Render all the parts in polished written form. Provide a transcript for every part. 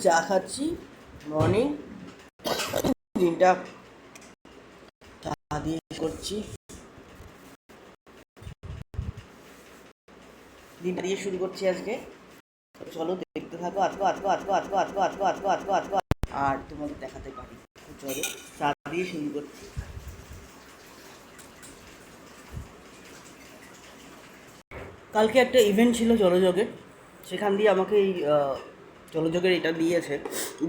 চা খাচ্ছি মর্নিং, দিনটা চা দিয়ে করছি, দিনটা দিয়ে শুরু করছি আজকে। চলো দেখতে থাকো, আর তোমাদের দেখাতে পারি। চলো চা দিয়ে শুরু করছি। কালকে একটা ইভেন্ট ছিল জলযোগের, সেখান দিয়ে আমাকে এই জলযোগের এটা দিয়েছে,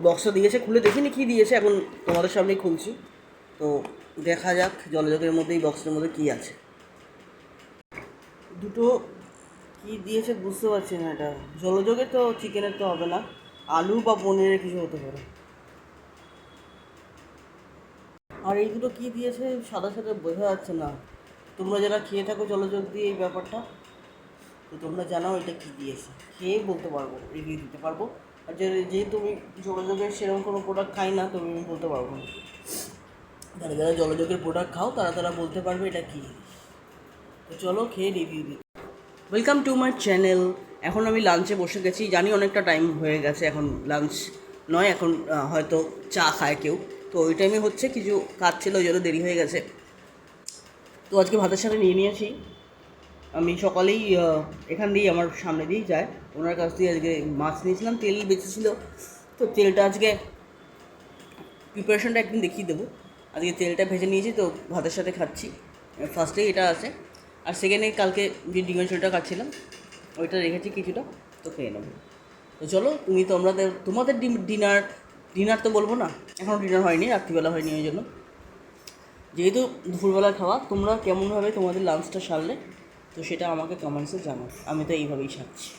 বক্সটা দিয়েছে, খুলে দেখিনি কী দিয়েছে, এখন তোমাদের সামনেই খুলছি। তো দেখা যাক জলযোগের মধ্যে এই বক্সটার মধ্যে কী আছে। দুটো কী দিয়েছে বুঝতে পারছি না। এটা জলযোগের তো চিকেনের তো হবে না, আলু বা পনিরের কিছু হতে পারে। আর এই দুটো কী দিয়েছে সাদা সাদা বোঝা যাচ্ছে না। তোমরা যারা খেয়ে থাকো জলযোগ দিয়ে এই ব্যাপারটা, তো তোমরা জানাও এটা কী দিয়েছে, খেয়ে বলতে পারবো, রিভিউ দিতে পারবো। আর যেহেতু আমি জলযোগের সেরকম কোনো প্রোডাক্ট খাই না, তো আমি বলতে পারবো না। যারা যারা জলযোগের প্রোডাক্ট খাও তারা তারা বলতে পারবে এটা কী। তো চলো খেয়ে রিভিউ দিই। Welcome to my channel. এখন আমি লাঞ্চে বসে গেছি, জানি অনেকটা টাইম হয়ে গেছে, এখন লাঞ্চ নয়, এখন হয়তো চা খায় কেউ, তো ওই টাইমে হচ্ছে কিছু কাজ ছিল, ওই জন্য দেরি হয়ে গেছে। তো আজকে ভাতের সাথে নিয়ে নিয়েছি, আমি সকালেই এখান দিয়েই আমার সামনে দিয়েই যায়, ওনার কাছ দিয়ে আজকে মাছ নিয়েছিলাম, তেল বেঁচেছিলো, তো তেলটা আজকে প্রিপারেশনটা একদিন দেখিয়ে দেবো। আজকে তেলটা ভেজে নিয়েছি, তো ভাতের সাথে খাচ্ছি। ফার্স্টেই এটা আছে, আর সেকেন্ডে কালকে যে ডিমের ঝোলটা খাচ্ছিলাম ওইটা রেখেছি কিছুটা, তো খেয়ে নেবো। তো চলো তোমাদের ডিনার তো বলবো না, এখনও ডিনার হয়নি, রাত্রিবেলা হয়নি, ওই জন্য। যেহেতু দুপুরবেলা খাওয়া, তোমরা কেমনভাবে তোমাদের লাঞ্চটা সারলে তো সেটা আমাকে কমেন্টসে জানাও। আমি তো এইভাবেই সারছি।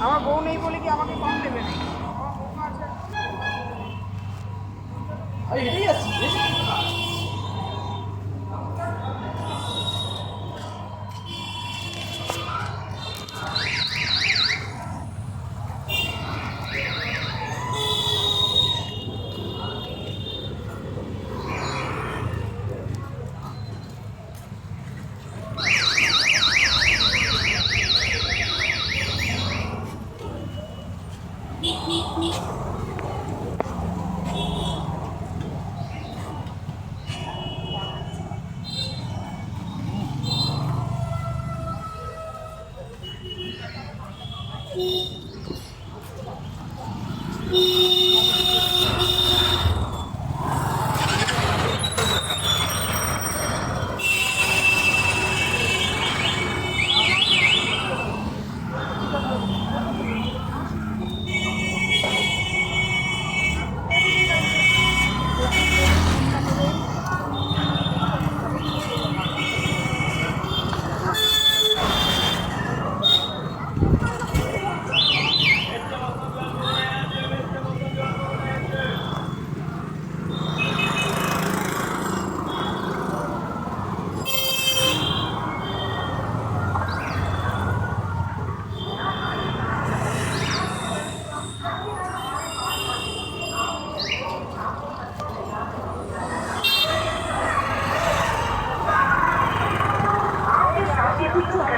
আমার বউ নেই বলে কি আমাকে কম দেবে না? এটাই আছে।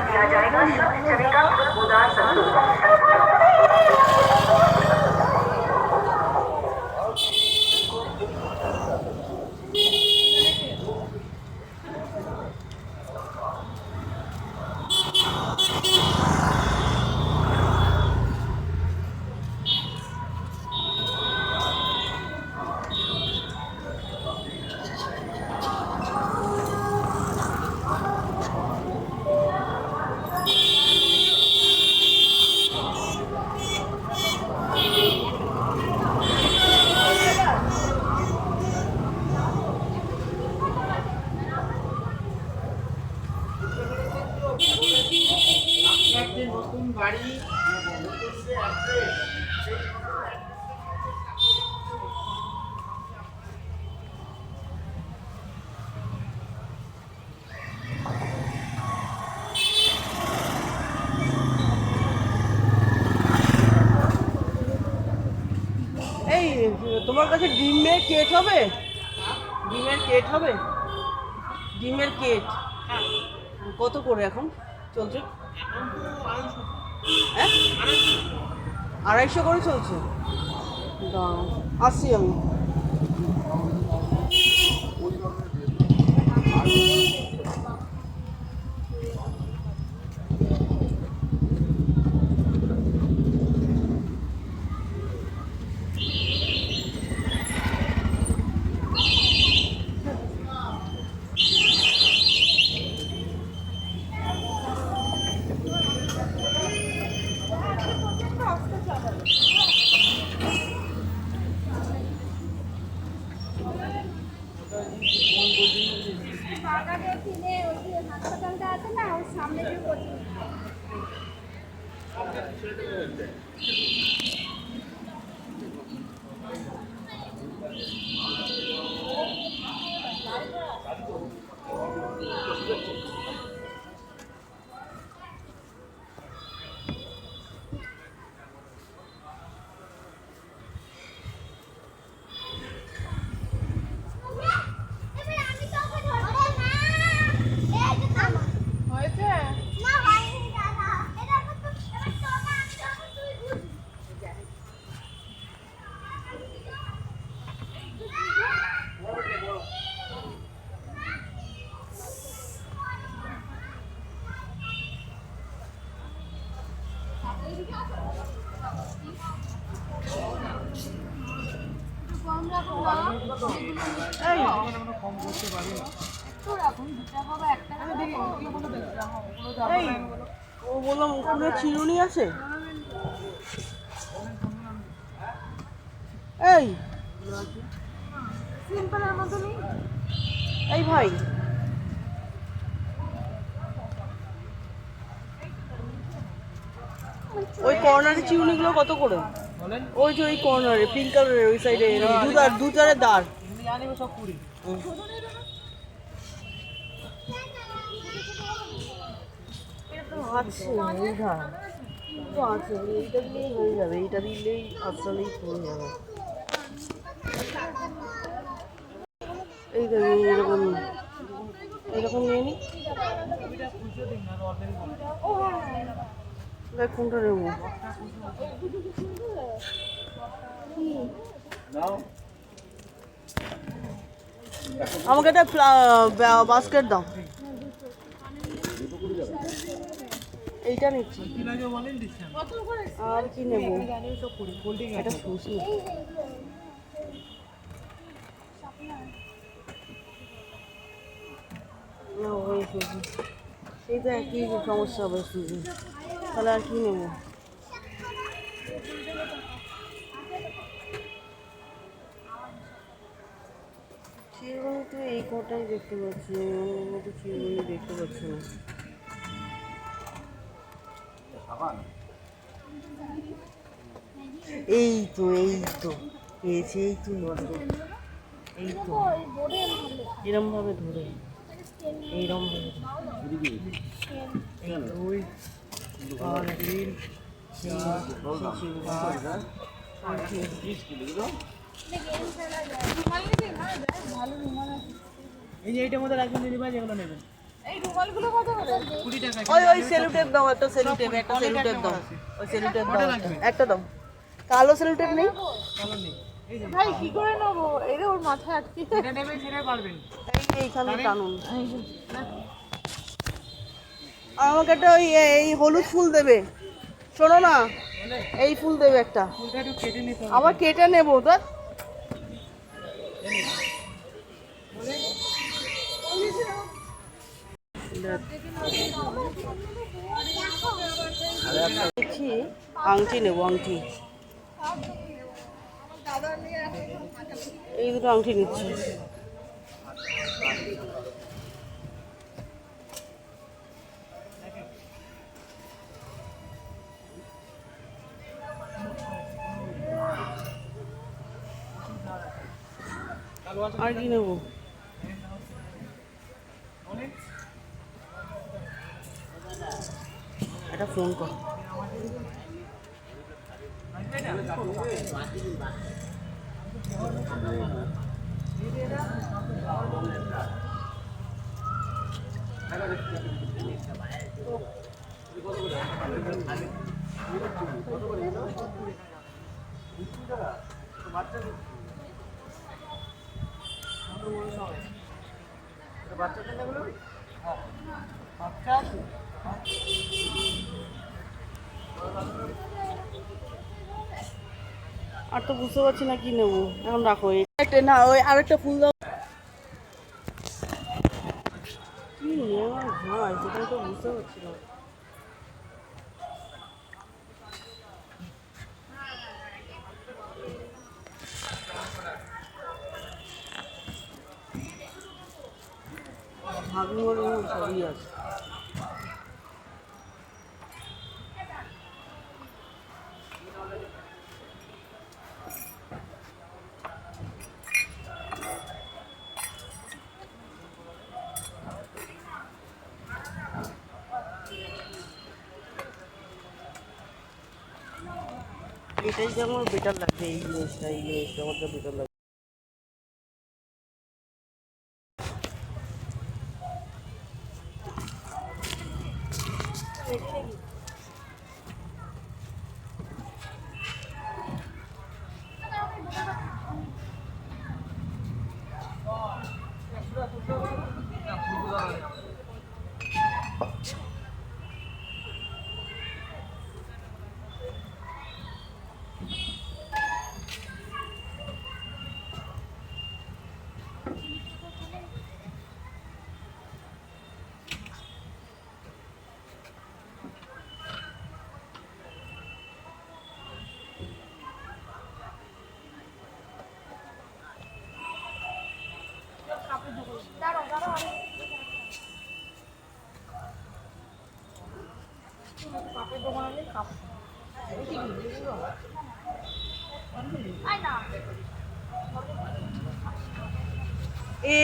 किया जाएगा शुद्ध चने का खुशबूदार संतुलन। এই তোমার কাছে ডিমের কেট হবে? ডিমের কেট হবে? ডিমের কেট কত করে এখন চলছে? হ্যাঁ, 250 করে চলছে। দাঁড়াও, আসছি আমি। বাগানের কিনে ওই যে হাসপাতালটা আছে না, ওর সামনে যে কোচিং। হয়েছে? এই এই, ও বললাম ওখানে চিরুনি আছে? এই সিম্পলের মতনই। এই ভাই, ওই কর্নারের চিরুনিগুলো কত করে? ওই যে ওই কর্নারে পিঙ্ক কালারের ওই সাইডে দু চারের দাঁড়। আছে এইটা তো আছে, এইটা দিলেই হয়ে যাবে, এইটা দিলেই আসলেই হয়ে যাবে। এই দেখো এরকম এরকম নিয়ে নি, দেখ কোনটা নেবো। আমাকে একটা বাস্কেট দাও। এইটা নিচ্ছি, আর কি নেবো? এটা শুজ নেবো। না ওই শুজ, এই তো একই সমস্যা হবে শুজে, তাহলে আর কি নেবো? চিরুনি তো এই কটাই দেখতে পাচ্ছি, অন্য তো চিরুনি দেখতে পাচ্ছি না। এই তো পেয়েছি, এই তো এরম ভাবে ধরে, এইরম ভাবে এই যে এইটার মধ্যে রাখবেন দিদি ভাই, যেগুলো নেবেন। এই রুমালগুলো কত করে? 20 টাকা। ওই সেলুটেপ দাও, একটা সেলুটেপ দাও, ওই সেলুটেপ দাও একটা দাও। কালো সেলুটেপ নেই? ভাই কি করে নেবো? এই রে ওর মাথায় আটকে। এটা নেবেন সেটাই পারবেন। এইখানে টানুন। আমাকে একটা ওই এই হলুদ ফুল দেবে, শোনো না, এই ফুল দেবে একটা। ফুলটা একটু কেটে নিতে হবে। আবার কেটে নেবো তো। দেখছি আংটি নেবো, আংটি, এই দুটো আংটি নিচ্ছি। আর কি নেবো? একটা ফোন কর। আর তো বুঝতে পারছি না কি নেবো, এখন রাখো। একটা না, ওই আরেকটা ফুল দাও। কি নেওয়া হয় সেটা তো বুঝতে পারছি না। ভাবি বলে সবই আছে। এটাই যে আমার বেটার লাগছে, এই জিনিসটা আমার তো বেটার লাগছে।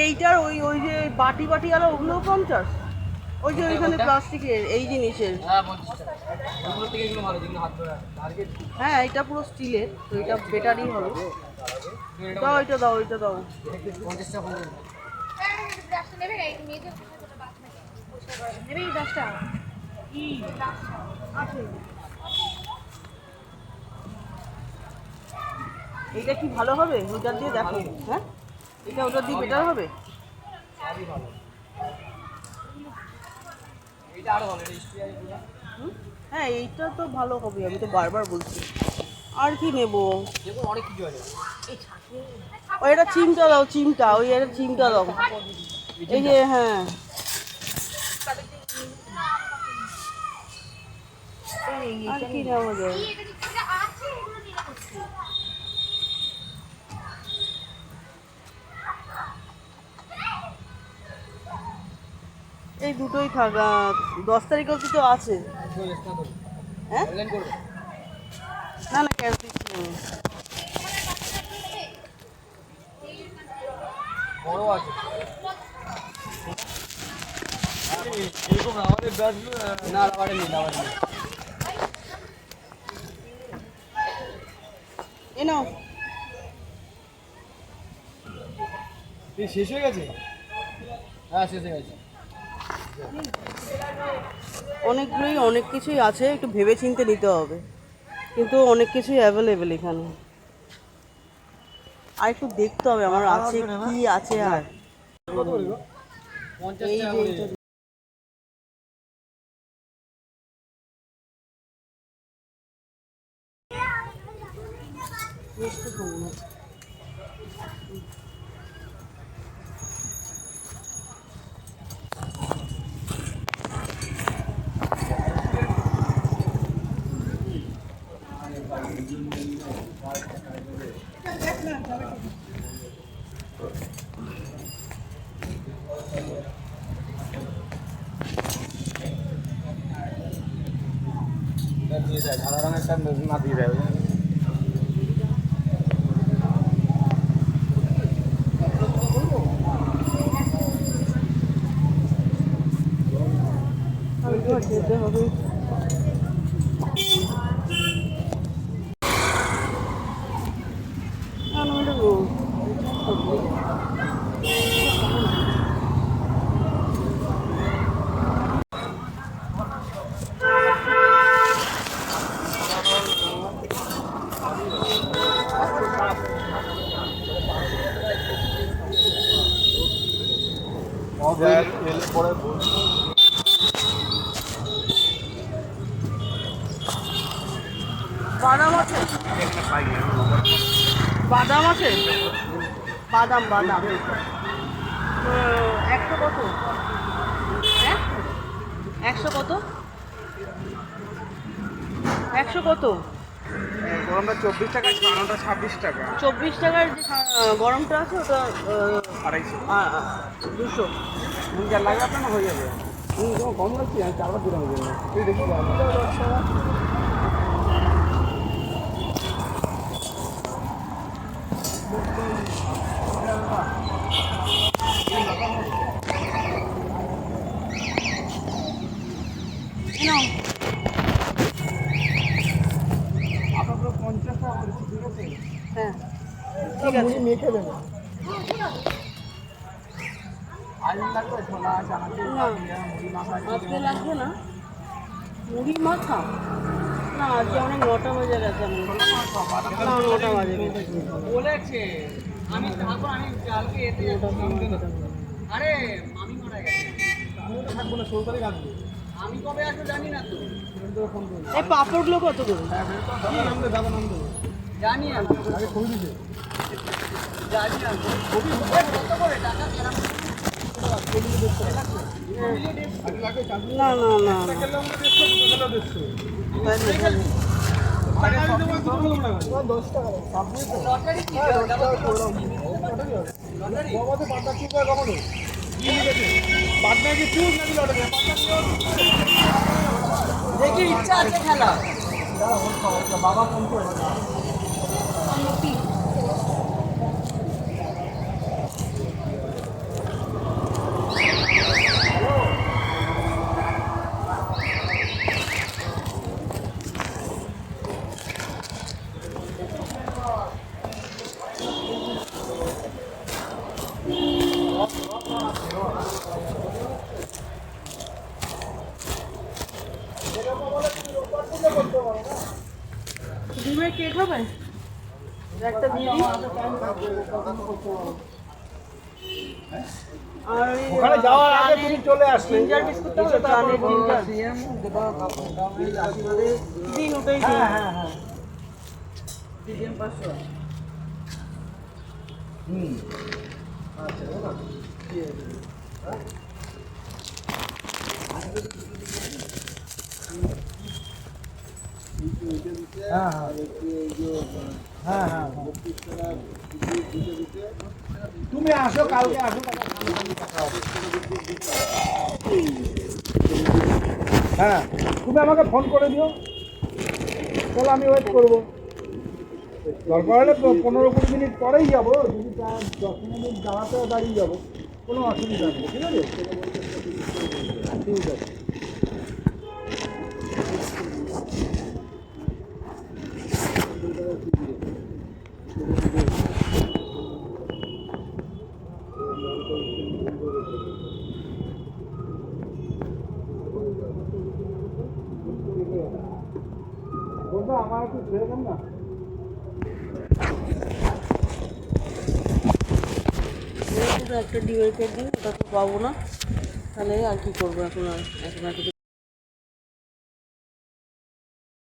এইটার ওই ওই যে বাটি বাটি আলো ওগুলো 50, ওই যে ওইখানে প্লাস্টিকের এই জিনিসের। হ্যাঁ এটা পুরো স্টিলের, তো এটা বেটারই হবে। দাও এটা দাও, এটা দাও। এইটা কি ভালো হবে? ওইটার দিয়ে দেখো। হ্যাঁ এটা ওটার দিয়ে বেটার হবে। হ্যাঁ এইটা তো ভালো হবে, আমি তো বারবার বলছি। আর কি নেবো? ওই একটা চিমটা দাও, চিমটা, ওই একটা চিমটা দাও। এই যে হ্যাঁ আর কি নেওয়া যায়? এই দুটোই থাক। 10 তারিখ অবধি তো আছে। হ্যাঁ না না ক্যাশ দিচ্ছি আমি। এ নাও। শেষ হয়ে গেছে? হ্যাঁ শেষ হয়ে গেছে। অনেকগুলোই অনেক কিছুই আছে, একটু ভেবে চিন্তে নিতে হবে, কিন্তু অনেক কিছুই অ্যাভেলেবেল এখানে। আর একটু দেখতে হবে আমার আছে কি আছে। আর এই যে এইটা মিষ্টি কুমড়ো। সাদা রঙের না দিয়ে দেয়। এবার যেতে হবে। না না ওটা বাদাম আছে, বাদাম আছে, বাদাম বাদাম 100 কত? হ্যাঁ 100 কত? 100 কত? গরমটা 24 টাকা, ছানাটা 26 টাকা। 24 টাকার যে গরমটা আছে ওটা 250। 200। যা লাগে আপনার হয়ে যাবে। কম লাগছে, আমি 4 বার দিলাম ওই জন্য। এই দেখি নাও আপনার 50 টাকা করেছি, ঠিক আছে? হ্যাঁ ঠিক আছে। মেখে দেবে। আলু লাগবে, ছোলা, চানা, না মুড়ি মাখা। আজকে লাগবে না মুড়ি মাখা, না আজকে অনেক 9টা বাজে গেছে। আমি না 9টা বাজে গেছে। বলেছে আমি থাকবো, আমি কালকে এতে আরে আমি মারা গেছে, আমি তো থাকবো না, 16 তারিখ আসবে। আমি কবে আসবো জানি না তো, ফোন করবো। এই পাঁপড়গুলো কত করে? নাম দেবে, দাদা নাম দেবে, জানি আমি আগে খুলে দিতে জানি আমি কত করে টাকা কেরাম না না না দেখি ইচ্ছা আছে খেলা। বাবা ফোন করে ডিমের কেক হবে একটা দিয়ে দিই। আর ওই ওখানে যাওয়ার আগে তুমি চলে আসবে। জিঞ্জার বিস্কুটটা হবে, প্রাণের জিঞ্জার দিন, ওটাই দিন। হ্যাঁ হ্যাঁ দিন 500। হ্যাঁ হ্যাঁ তুমি আসো, কালকে আসো। হ্যাঁ তুমি আমাকে ফোন করে দিও, তাহলে আমি ওয়েট করবো। দরকার হলে 15-20 মিনিট পরেই যাবো, যদি 10 মিনিট দাঁড়াতে দাঁড়িয়ে যাবো, কোনো অসুবিধা নেই, ঠিক আছে? ঠিক আছে। বলবো আমার একটু দেবেন না? একটা ডিমের কেক দিন, ওটা তো পাবো না, তাহলে আর কি করবো এখন? আর এখন আর কিছু